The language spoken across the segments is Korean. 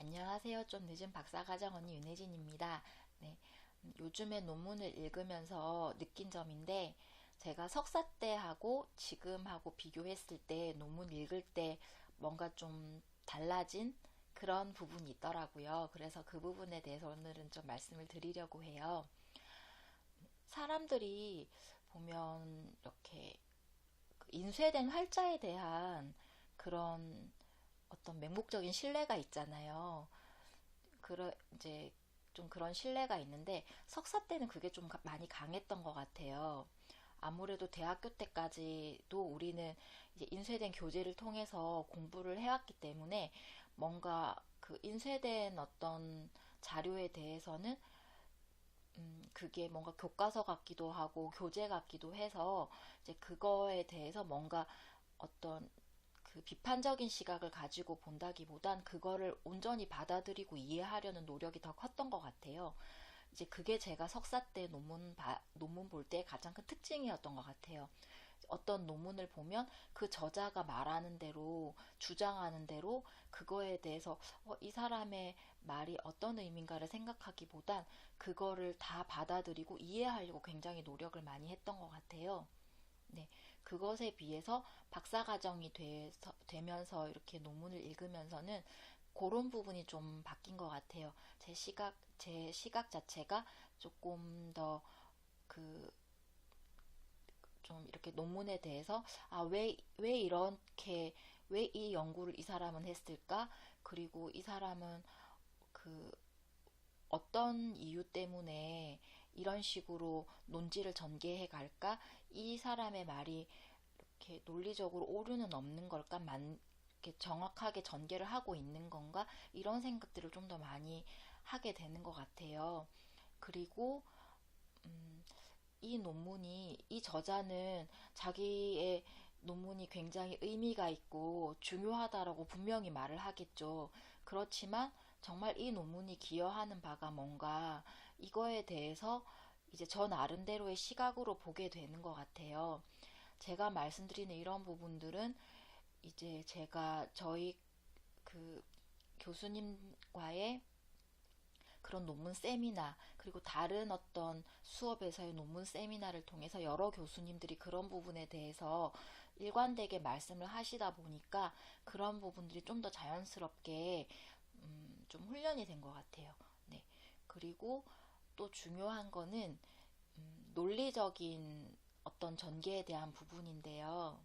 안녕하세요. 좀 늦은 박사과정 언니 윤혜진입니다. 네, 요즘에 논문을 읽으면서 느낀 점인데 제가 석사 때 하고 지금 하고 비교했을 때 논문 읽을 때 뭔가 좀 달라진 그런 부분이 있더라고요. 그래서 그 부분에 대해서 오늘은 좀 말씀을 드리려고 해요. 사람들이 보면 이렇게 인쇄된 활자에 대한 그런 어떤 맹목적인 신뢰가 있잖아요. 이제 좀 그런 신뢰가 있는데 석사 때는 그게 좀 많이 강했던 것 같아요. 아무래도 대학교 때까지도 우리는 이제 인쇄된 교재를 통해서 공부를 해왔기 때문에 뭔가 그 인쇄된 어떤 자료에 대해서는 그게 뭔가 교과서 같기도 하고 교재 같기도 해서 이제 그거에 대해서 뭔가 어떤 그 비판적인 시각을 가지고 본다기보단 그거를 온전히 받아들이고 이해하려는 노력이 더 컸던 것 같아요. 이제 그게 제가 석사 때 논문 볼 때 가장 큰 특징이었던 것 같아요. 어떤 논문을 보면 그 저자가 말하는 대로 주장하는 대로 그거에 대해서 이 사람의 말이 어떤 의미인가를 생각하기보단 그거를 다 받아들이고 이해하려고 굉장히 노력을 많이 했던 것 같아요. 네, 그것에 비해서 박사과정이 되면서 이렇게 논문을 읽으면서는 그런 부분이 좀 바뀐 것 같아요. 제 시각 자체가 조금 더 그, 좀 이렇게 논문에 대해서, 왜 이렇게, 왜 이 연구를 이 사람은 했을까? 그리고 이 사람은 그 어떤 이유 때문에 이런 식으로 논지를 전개해 갈까? 이 사람의 말이 이렇게 논리적으로 오류는 없는 걸까? 이렇게 정확하게 전개를 하고 있는 건가? 이런 생각들을 좀 더 많이 하게 되는 것 같아요. 그리고 음, 이 저자는 자기의 논문이 굉장히 의미가 있고 중요하다라고 분명히 말을 하겠죠. 그렇지만 정말 이 논문이 기여하는 바가 뭔가 이거에 대해서 이제 저 나름대로의 시각으로 보게 되는 것 같아요. 제가 말씀드리는 이런 부분들은 이제 제가 저희 그 교수님과의 그런 논문 세미나, 그리고 다른 어떤 수업에서의 논문 세미나를 통해서 여러 교수님들이 그런 부분에 대해서 일관되게 말씀을 하시다 보니까 그런 부분들이 좀 더 자연스럽게 좀 훈련이 된 것 같아요. 네. 그리고 또 중요한 거는 논리적인 어떤 전개에 대한 부분인데요.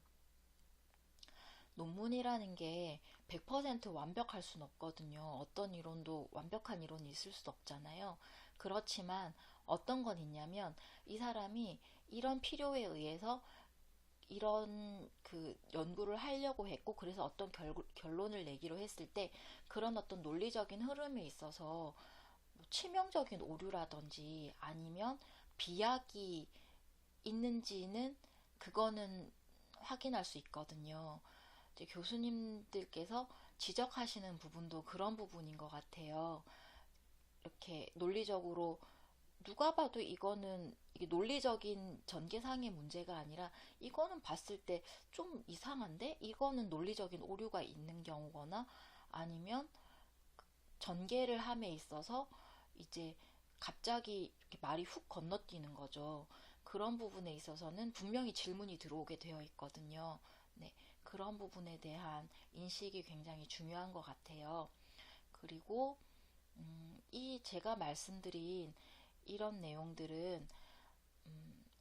논문이라는 게 100% 완벽할 순 없거든요. 어떤 이론도 완벽한 이론이 있을 수 없잖아요. 그렇지만 어떤 건 있냐면 이 사람이 이런 필요에 의해서 이런 그 연구를 하려고 했고 그래서 어떤 결론을 내기로 했을 때 그런 어떤 논리적인 흐름에 있어서 뭐 치명적인 오류라든지 아니면 비약이 있는지는 그거는 확인할 수 있거든요. 이제 교수님들께서 지적하시는 부분도 그런 부분인 것 같아요. 이렇게 논리적으로 누가 봐도 이게 논리적인 전개상의 문제가 아니라 이거는 봤을 때 좀 이상한데? 이거는 논리적인 오류가 있는 경우거나 아니면 전개를 함에 있어서 이제 갑자기 이렇게 말이 훅 건너뛰는 거죠. 그런 부분에 있어서는 분명히 질문이 들어오게 되어 있거든요. 네, 그런 부분에 대한 인식이 굉장히 중요한 것 같아요. 그리고 이 제가 말씀드린 이런 내용들은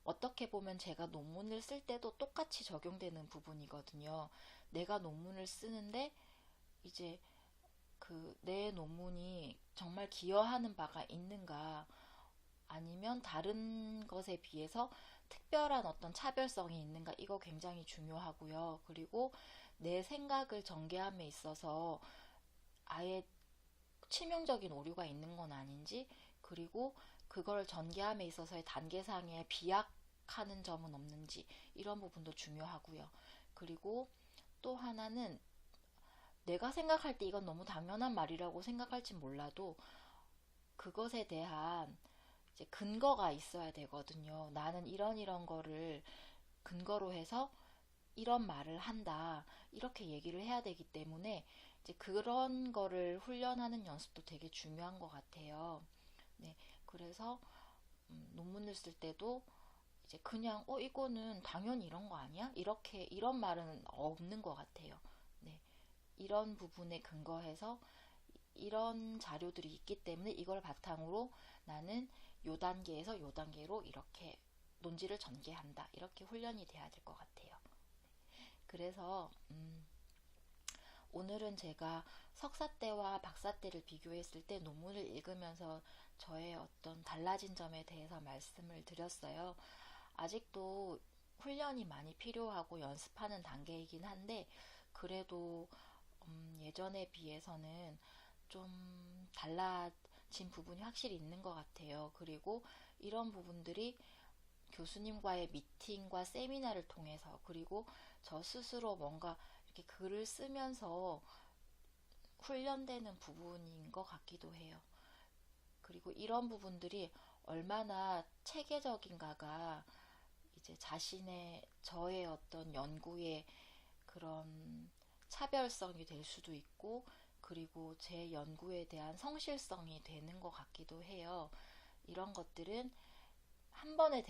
어떻게 보면 제가 논문을 쓸 때도 똑같이 적용되는 부분이거든요. 내가 논문을 쓰는데 이제 그 내 논문이 정말 기여하는 바가 있는가 아니면 다른 것에 비해서 특별한 어떤 차별성이 있는가 이거 굉장히 중요하고요. 그리고 내 생각을 전개함에 있어서 아예 치명적인 오류가 있는 건 아닌지 그리고 그걸 전개함에 있어서의 단계상의 비약하는 점은 없는지 이런 부분도 중요하고요. 그리고 또 하나는 내가 생각할 때 이건 너무 당연한 말이라고 생각할지 몰라도 그것에 대한 이제 근거가 있어야 되거든요. 나는 이런 거를 근거로 해서 이런 말을 한다. 이렇게 얘기를 해야 되기 때문에 이제 그런 거를 훈련하는 연습도 되게 중요한 것 같아요. 네, 그래서 논문을 쓸 때도 이제 그냥 이거는 당연히 이런 거 아니야? 이렇게 이런 말은 없는 것 같아요. 네, 이런 부분에 근거해서 이런 자료들이 있기 때문에 이걸 바탕으로 나는 요 단계에서 요 단계로 이렇게 논지를 전개한다. 이렇게 훈련이 돼야 될 것 같아요. 그래서 오늘은 제가 석사 때와 박사 때를 비교했을 때 논문을 읽으면서 저의 어떤 달라진 점에 대해서 말씀을 드렸어요. 아직도 훈련이 많이 필요하고 연습하는 단계이긴 한데 그래도 예전에 비해서는 좀 달라진 부분이 확실히 있는 것 같아요. 그리고 이런 부분들이 교수님과의 미팅과 세미나를 통해서 그리고 저 스스로 뭔가 이렇게 글을 쓰면서 훈련되는 부분인 것 같기도 해요. 그리고 이런 부분들이 얼마나 체계적인가가 이제 저의 어떤 연구의 그런 차별성이 될 수도 있고, 그리고 제 연구에 대한 성실성이 되는 것 같기도 해요. 이런 것들은 한 번에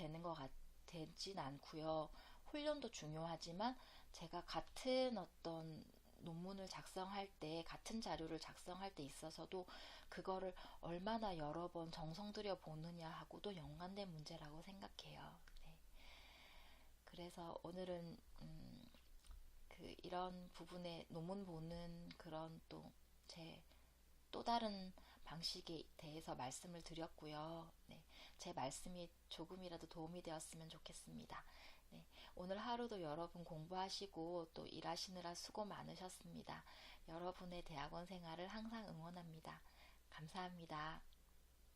되진 않고요. 훈련도 중요하지만 제가 같은 어떤 논문을 작성할 때, 같은 자료를 작성할 때 있어서도 그거를 얼마나 여러 번 정성 들여 보느냐 하고도 연관된 문제라고 생각해요. 네. 그래서 오늘은 이런 부분에 논문 보는 그런 제 또 다른 방식에 대해서 말씀을 드렸고요. 네, 제 말씀이 조금이라도 도움이 되었으면 좋겠습니다. 네, 오늘 하루도 여러분 공부하시고 또 일하시느라 수고 많으셨습니다. 여러분의 대학원 생활을 항상 응원합니다. 감사합니다.